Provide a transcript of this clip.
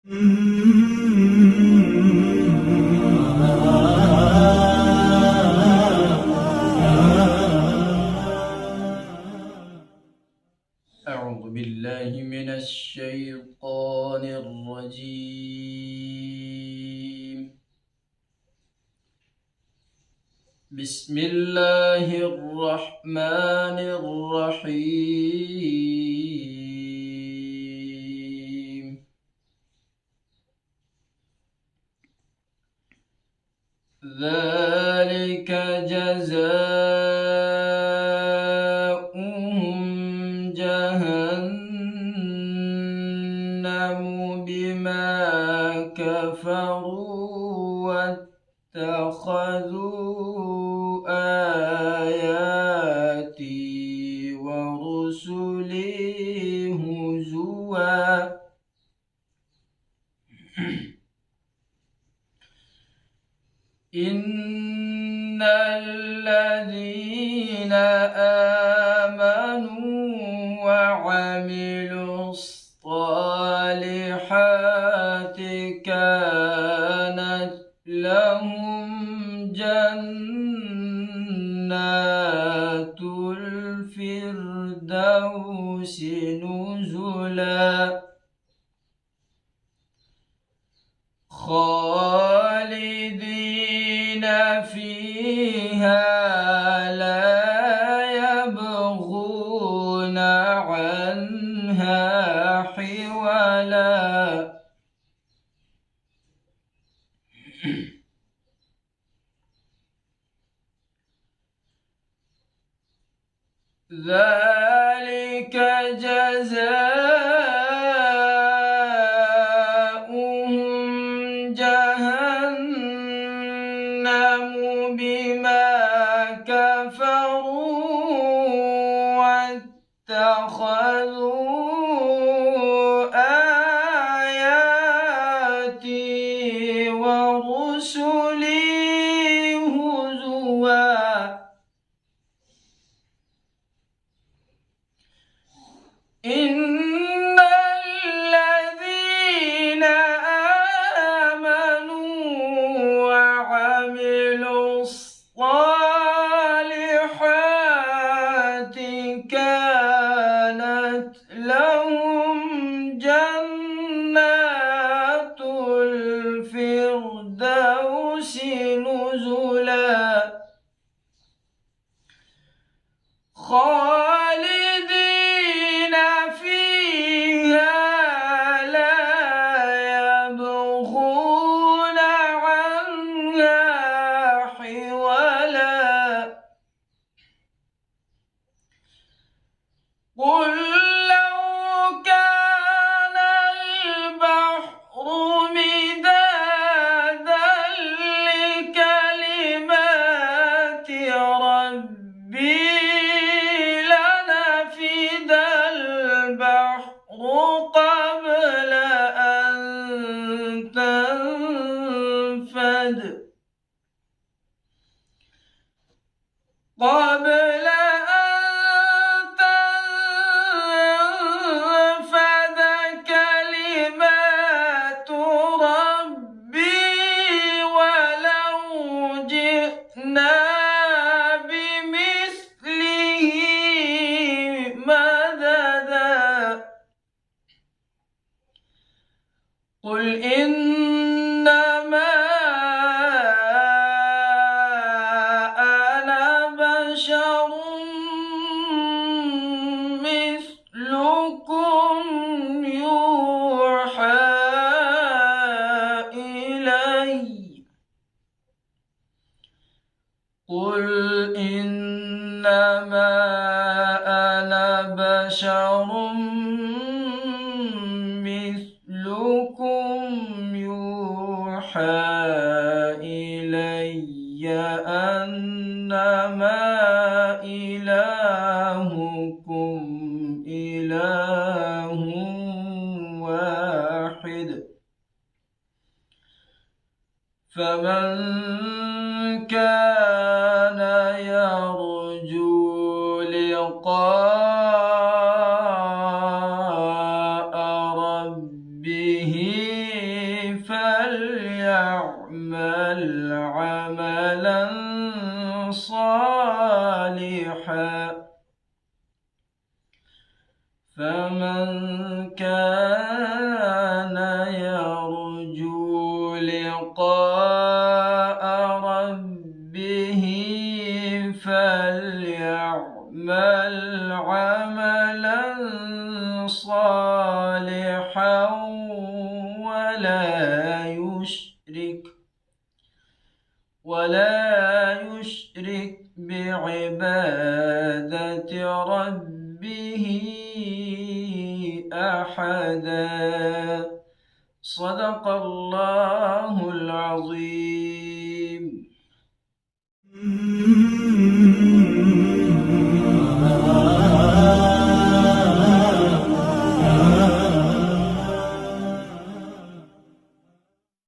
أعوذ بالله من الشيطان الرجيم. بسم الله الرحمن الرحيم. ذلك جزاؤهم جهنم بما كفروا واتخذوا آياتي ورسلي هزوا. إن الذين آمنوا وعملوا الصالحات كانت لهم جنات الفردوس نزلا خالدين فيها لا يبغون عنها حولا. ذلك جزاؤهم جهنم بما كفروا واتخذوا آياتي ورسلي هزوا. إن الذين آمنوا وعملوا الصالحات كانت لهم جنات الفردوس نزلا خالدين فيها لا يبغون عنها حولا. قل لو كان البحر مدادا لكلمات ربي لنفد البحر قبل أن تنفد كلمات ربي ولو جئنا بمثله مددا. قل إنما أنا بشر مثلكم يوحى إلي. قل إنما أنا بشر مثلكم يوحى إلي أنما إلهكم إله واحد. فمن كان يرجو لقاء ربه فليعمل عملا صالحا فمن كان يرجو لقاء ربه فليعمل عملا صالحا ولا يشرك بعبادة ربه أحدا. صدق الله العظيم.